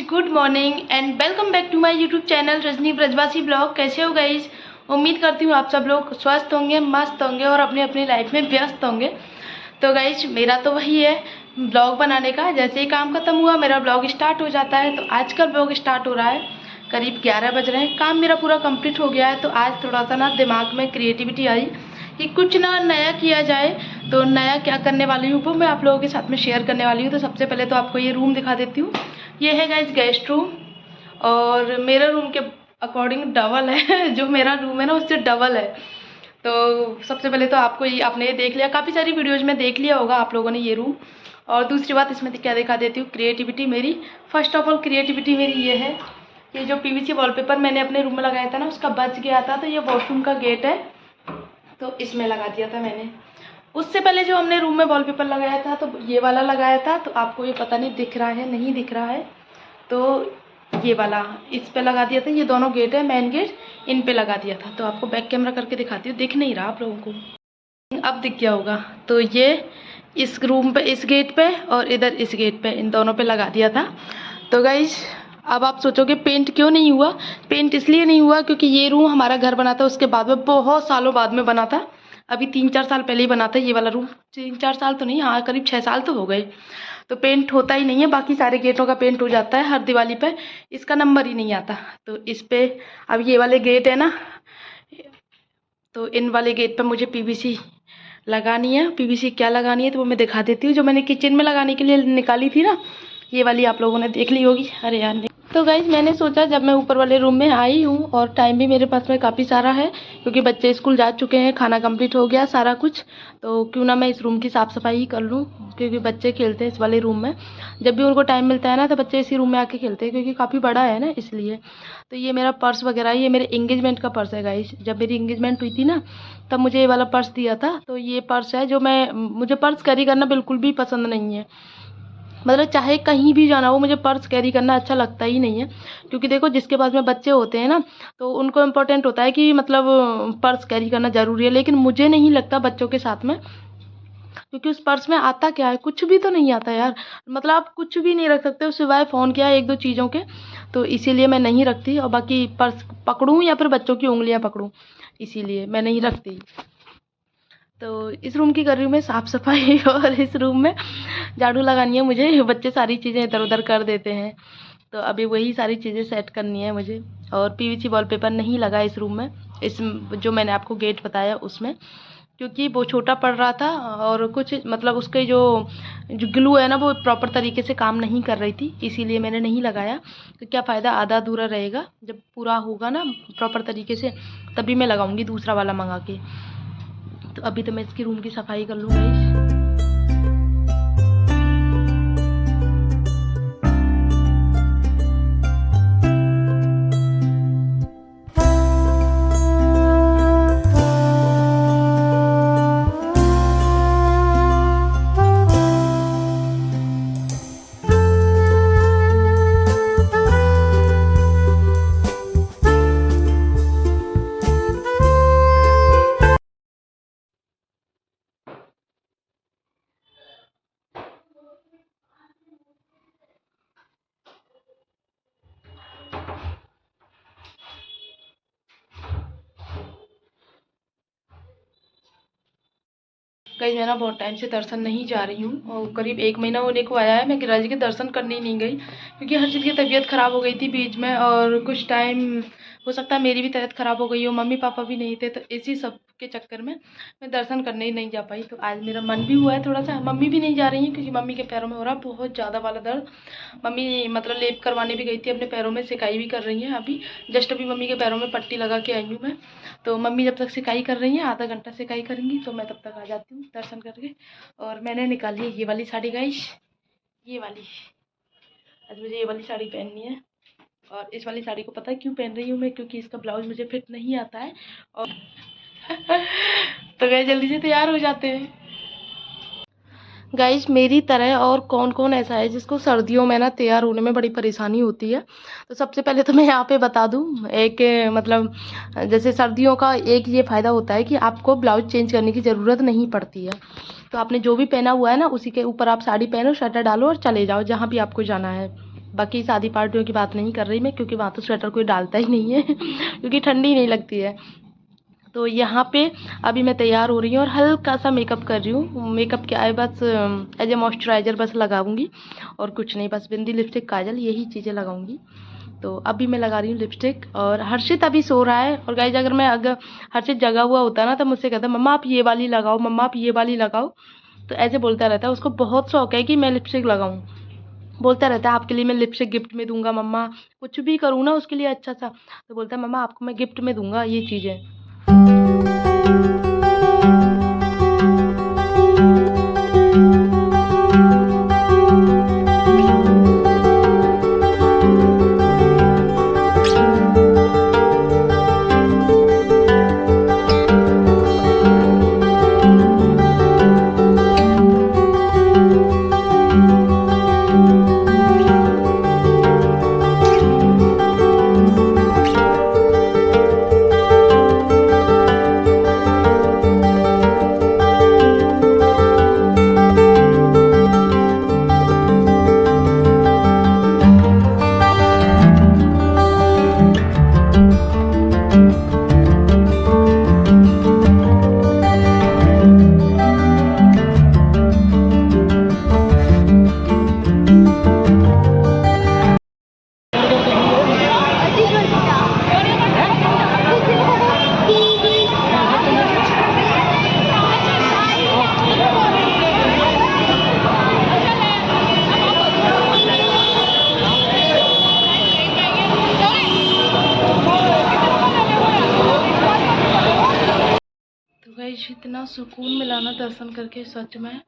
Good morning and welcome back to my YouTube channel Rajni Brajwasi blog. कैसे हो guys? उम्मीद करती हूँ आप सब लोग स्वस्थ होंगे, मस्त होंगे और अपनी अपनी लाइफ में व्यस्त होंगे। तो गाइज मेरा तो वही है ब्लॉग बनाने का। जैसे ही काम खत्म हुआ मेरा ब्लॉग स्टार्ट हो जाता है। तो आज का ब्लॉग स्टार्ट हो रहा है, करीब 11 बज रहे हैं। काम मेरा पूरा कंप्लीट हो गया है। तो आज थोड़ा सा ना दिमाग में क्रिएटिविटी आई कि कुछ ना नया किया जाए। तो नया क्या करने वाली हूँ वो मैं आप लोगों के साथ में शेयर करने वाली हूँ। तो सबसे पहले तो आपको ये रूम दिखा देती हूँ। ये है गाइज गेस्ट रूम और मेरा रूम के अकॉर्डिंग डबल है। जो मेरा रूम है ना उससे डबल है। तो सबसे पहले तो आपको ये आपने ये देख लिया, काफ़ी सारी वीडियोज़ में देख लिया होगा आप लोगों ने ये रूम। और दूसरी बात इसमें क्या दिखा देती हूँ, क्रिएटिविटी मेरी। फर्स्ट ऑफ ऑल क्रिएटिविटी मेरी ये है, ये जो पीवीसी वॉलपेपर मैंने अपने रूम में लगाया था ना उसका बच गया था। तो ये वॉशरूम का गेट है तो इसमें लगा दिया था मैंने। उससे पहले जो हमने रूम में वॉलपेपर लगाया था तो ये वाला लगाया था। तो आपको ये पता नहीं दिख रहा है नहीं दिख रहा है, तो ये वाला इस पे लगा दिया था। ये दोनों गेट है, मेन गेट, इन पे लगा दिया था। तो आपको बैक कैमरा करके दिखाती हूँ, दिख नहीं रहा आप लोगों को, अब दिख गया होगा। तो ये इस रूम पे इस गेट पे और इधर इस गेट पे, इन दोनों पे लगा दिया था। तो गाइज अब आप सोचोगे पेंट क्यों नहीं हुआ? पेंट इसलिए नहीं हुआ क्योंकि ये रूम हमारा घर बना था उसके बाद में, बहुत सालों बाद में बना था। अभी 3-4 साल पहले ही बना था ये वाला रूम। 3-4 साल तो नहीं, हाँ करीब 6 साल तो हो गए। तो पेंट होता ही नहीं है, बाकी सारे गेटों का पेंट हो जाता है हर दिवाली पे, इसका नंबर ही नहीं आता। तो इस पे अब ये वाले गेट है ना, तो इन वाले गेट पे मुझे पीवीसी लगानी है। पीवीसी क्या लगानी है तो वो मैं दिखा देती हूँ। जो मैंने किचन में लगाने के लिए निकाली थी ना, ये वाली आप लोगों ने देख ली होगी। अरे यार नहीं। तो गाइज मैंने सोचा जब मैं ऊपर वाले रूम में आई हूँ और टाइम भी मेरे पास में काफ़ी सारा है क्योंकि बच्चे स्कूल जा चुके हैं, खाना कंप्लीट हो गया सारा कुछ, तो क्यों ना मैं इस रूम की साफ़ सफाई ही कर लूँ। क्योंकि बच्चे खेलते हैं इस वाले रूम में, जब भी उनको टाइम मिलता है ना तो बच्चे इसी रूम में आके खेलते हैं क्योंकि काफ़ी बड़ा है ना इसलिए। तो ये मेरा पर्स वगैरह, ये मेरे इंगेजमेंट का पर्स है गाइज। जब मेरी इंगेजमेंट हुई थी ना तब मुझे ये वाला पर्स दिया था। तो ये पर्स है जो मुझे पर्स कैरी करना बिल्कुल भी पसंद नहीं है। मतलब चाहे कहीं भी जाना हो मुझे पर्स कैरी करना अच्छा लगता ही नहीं है। क्योंकि देखो जिसके पास में बच्चे होते हैं ना तो उनको इम्पोर्टेंट होता है कि मतलब पर्स कैरी करना ज़रूरी है, लेकिन मुझे नहीं लगता बच्चों के साथ में। क्योंकि उस पर्स में आता क्या है, कुछ भी तो नहीं आता यार। मतलब आप कुछ भी नहीं रख सकते हो सिवाय फ़ोन के या 1-2 चीज़ों के। तो इसीलिए मैं नहीं रखती। और बाकी पर्स पकड़ूँ या फिर बच्चों की उंगलियाँ पकड़ूँ, इसीलिए मैं नहीं रखती। तो इस रूम की कर रही हूँ मैं साफ़ सफाई और इस रूम में झाड़ू लगानी है मुझे। बच्चे सारी चीज़ें इधर उधर कर देते हैं तो अभी वही सारी चीज़ें सेट करनी है मुझे। और पीवीसी वॉलपेपर नहीं लगा इस रूम में, इस जो मैंने आपको गेट बताया उसमें, क्योंकि वो छोटा पड़ रहा था और कुछ मतलब उसके जो ग्लू है ना वो प्रॉपर तरीके से काम नहीं कर रही थी, इसीलिए मैंने नहीं लगाया। तो क्या फ़ायदा, आधा अधूरा रहेगा। जब पूरा होगा ना प्रॉपर तरीके से तभी मैं लगाऊंगी दूसरा वाला मंगा के। तो अभी तो मैं इसकी रूम की सफाई कर लूँगा। कहीं मैं ना बहुत टाइम से दर्शन नहीं जा रही हूँ और करीब 1 महीना होने को आया है मैं गिरिराज जी के दर्शन करने ही नहीं गई। क्योंकि हर चीज़ की तबीयत ख़राब हो गई थी बीच में और कुछ टाइम हो सकता है मेरी भी तबीयत ख़राब हो गई हो, मम्मी पापा भी नहीं थे, तो इसी सब के चक्कर में मैं दर्शन करने ही नहीं जा पाई। तो आज मेरा मन भी हुआ है थोड़ा सा। मम्मी भी नहीं जा रही है क्योंकि मम्मी के पैरों में हो रहा बहुत ज़्यादा वाला दर्द। मम्मी मतलब लेप करवाने भी गई थी अपने पैरों में, सिकाई भी कर रही हैं अभी। जस्ट अभी मम्मी के पैरों में पट्टी लगा के आई हूँ मैं। तो मम्मी जब तक सिकाई कर रही हैं, आधा घंटा सिकाई करेंगी तो मैं तब तक आ जाती हूँ दर्शन करके। और मैंने निकाली है ये वाली साड़ी गाइस, ये वाली। आज मुझे ये वाली साड़ी पहननी है। और इस वाली साड़ी को पता है क्यों पहन रही हूँ मैं, क्योंकि इसका ब्लाउज मुझे फिट नहीं आता है। और तो गाइस जल्दी से तैयार हो जाते हैं। गाइस मेरी तरह और कौन कौन ऐसा है जिसको सर्दियों में ना तैयार होने में बड़ी परेशानी होती है? तो सबसे पहले तो मैं यहाँ पे बता दूँ एक मतलब जैसे सर्दियों का एक ये फ़ायदा होता है कि आपको ब्लाउज चेंज करने की ज़रूरत नहीं पड़ती है। तो आपने जो भी पहना हुआ है ना उसी के ऊपर आप साड़ी पहनो, शर्ट डालो और चले जाओ जहाँ भी आपको जाना है। बाकी शादी पार्टियों की बात नहीं कर रही मैं, क्योंकि वहाँ तो स्वेटर कोई डालता ही नहीं है क्योंकि ठंडी नहीं लगती है। तो यहाँ पे अभी मैं तैयार हो रही हूँ और हल्का सा मेकअप कर रही हूँ। मेकअप क्या है, बस एज ए मॉइस्चराइज़र बस लगाऊंगी और कुछ नहीं, बस बिंदी लिपस्टिक काजल यही चीज़ें लगाऊंगी। तो अभी मैं लगा रही हूँ लिपस्टिक और हर्षित अभी सो रहा है। और गाइस अगर हर्षित जगा हुआ होता ना तो मुझसे कहता मम्मा आप ये वाली लगाओ, मम्मा आप ये वाली लगाओ। तो ऐसे बोलता रहता है, उसको बहुत शौक है कि मैं लिपस्टिक लगाऊं। बोलता रहता है आपके लिए मैं लिपस्टिक गिफ्ट में दूंगा मम्मा, कुछ भी करूँ ना उसके लिए अच्छा सा। तो बोलता है मम्मा आपको मैं गिफ्ट में दूंगा ये चीज़ें। गाइस इतना सुकून मिला ना दर्शन करके, सच में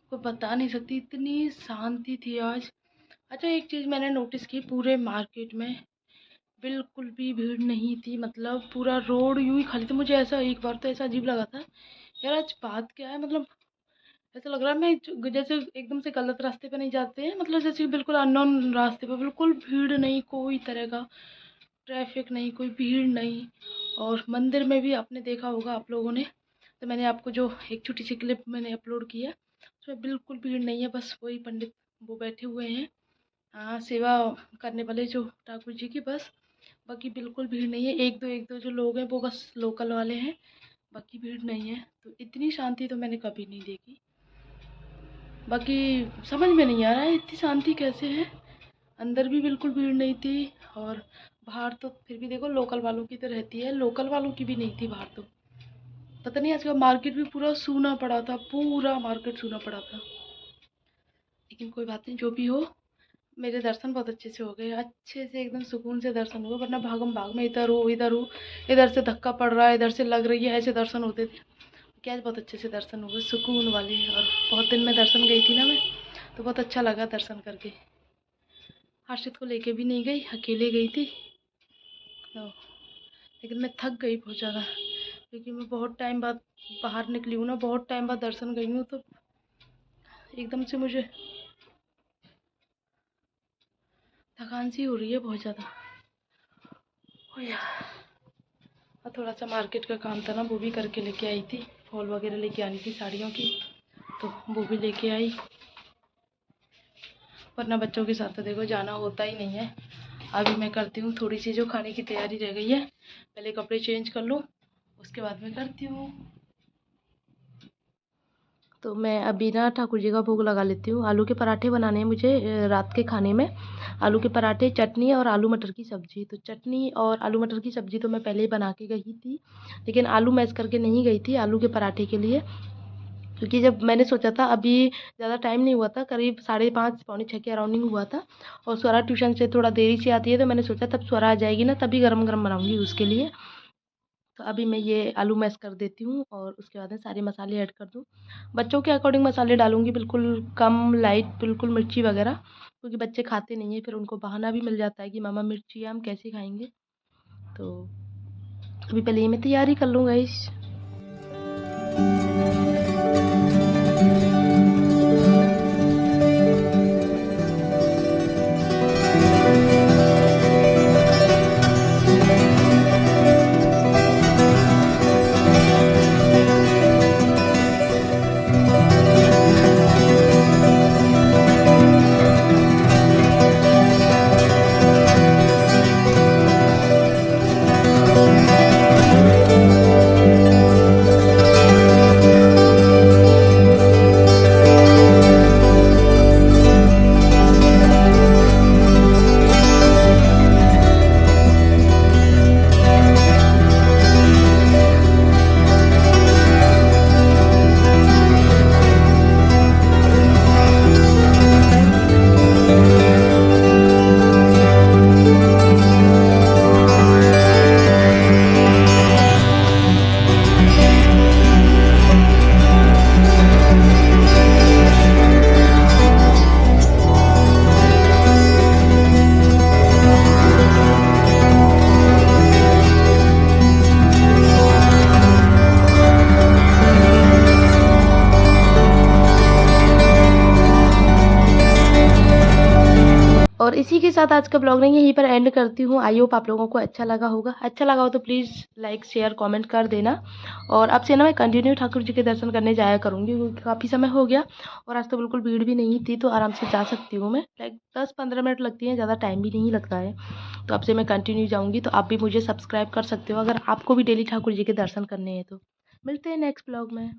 कोई बता नहीं सकती, इतनी शांति थी आज। अच्छा एक चीज़ मैंने नोटिस की, पूरे मार्केट में बिल्कुल भी भीड़ नहीं थी, मतलब पूरा रोड यूं ही खाली था। मुझे ऐसा एक बार तो ऐसा अजीब लगा था यार आज बात क्या है, मतलब ऐसा लग रहा है मैं जैसे एकदम से गलत रास्ते पे नहीं जाते हैं, मतलब जैसे बिल्कुल अननोन रास्ते पे, बिल्कुल भीड़ नहीं, कोई तरह का ट्रैफिक नहीं, कोई भीड़ नहीं। और मंदिर में भी आपने देखा होगा आप लोगों ने, तो मैंने आपको जो एक छोटी सी क्लिप मैंने अपलोड किया उसमें बिल्कुल भीड़ नहीं है, बस वही पंडित वो बैठे हुए हैं, हाँ सेवा करने वाले जो ठाकुर जी की, बस बाकी बिल्कुल भीड़ नहीं है। एक दो जो लोग हैं वो बस लोकल वाले हैं, बाकी भीड़ नहीं है। तो इतनी शांति तो मैंने कभी नहीं देखी, बाकी समझ में नहीं आ रहा है इतनी शांति कैसे है। अंदर भी बिल्कुल भीड़ नहीं थी और बाहर तो फिर भी देखो लोकल वालों की तो रहती है, लोकल वालों की भी नहीं थी बाहर। तो पता नहीं आजकल मार्केट भी पूरा सूना पड़ा था, पूरा मार्केट सूना पड़ा था। लेकिन कोई बात नहीं, जो भी हो मेरे दर्शन बहुत अच्छे से हो गए, अच्छे से एकदम सुकून से दर्शन हुए। वरना भागम भाग में इधर हूँ इधर से धक्का पड़ रहा है, इधर से लग रही है, ऐसे दर्शन होते थे। क्या आज बहुत अच्छे से दर्शन हुए, सुकून वाले। और बहुत दिन में दर्शन गई थी ना मैं, तो बहुत अच्छा लगा दर्शन करके। हर्षित को लेके भी नहीं गई, अकेले गई थी तो। लेकिन मैं थक गई बहुत ज़्यादा, क्योंकि मैं बहुत टाइम बाद बाहर निकली हूँ ना, बहुत टाइम बाद दर्शन गई हूँ, तो एकदम से मुझे थकान सी हो रही है बहुत ज़्यादा। ओ यार, और थोड़ा सा मार्केट का काम था ना, वो भी करके लेके आई थी, फॉल वगैरह लेके आनी थी साड़ियों की, तो वो भी लेके आई। वरना बच्चों के साथ तो देखो जाना होता ही नहीं है। अभी मैं करती हूँ थोड़ी सी जो खाने की तैयारी रह गई है, पहले कपड़े चेंज कर लूँ उसके बाद मैं करती हूँ। तो मैं अभी ना ठाकुर जी का भोग लगा लेती हूँ। आलू के पराठे बनाने हैं मुझे रात के खाने में। आलू के पराठे, चटनी और आलू मटर की सब्ज़ी। तो चटनी और आलू मटर की सब्ज़ी तो मैं पहले ही बना के गई थी, लेकिन आलू मैश करके नहीं गई थी आलू के पराठे के लिए, क्योंकि जब मैंने सोचा था अभी ज़्यादा टाइम नहीं हुआ था, करीब 5:30 पौने 6 के अराउंडिंग हुआ था। और स्वरा ट्यूशन से थोड़ा देरी से आती है, तो मैंने सोचा तब स्वरा आ जाएगी ना तभी गरम गरम बनाऊँगी उसके लिए। तो अभी मैं ये आलू मैश कर देती हूँ और उसके बाद में सारे मसाले ऐड कर दूँ। बच्चों के अकॉर्डिंग मसाले डालूँगी, बिल्कुल कम लाइट, बिल्कुल मिर्ची वगैरह, क्योंकि बच्चे खाते नहीं हैं, फिर उनको बहाना भी मिल जाता है कि मामा मिर्ची है हम कैसे खाएँगे। तो अभी पहले ये मैं तैयारी कर लूँ गाइस। इसी के साथ आज का ब्लॉग नहीं यहीं पर एंड करती हूँ। आई होप आप लोगों को अच्छा लगा होगा। अच्छा लगा हो तो प्लीज़ लाइक शेयर कमेंट कर देना। और अब से ना मैं कंटिन्यू ठाकुर जी के दर्शन करने जाया करूँगी, क्योंकि काफ़ी समय हो गया और आज तो बिल्कुल भीड़ भी नहीं थी, तो आराम से जा सकती हूँ मैं। लाइक 10-15 मिनट लगती हैं, ज़्यादा टाइम भी नहीं लगता है। तो अब से मैं कंटिन्यू जाऊँगी, तो आप भी मुझे सब्सक्राइब कर सकते हो अगर आपको भी डेली ठाकुर जी के दर्शन करने हैं तो। मिलते हैं नेक्स्ट ब्लॉग में।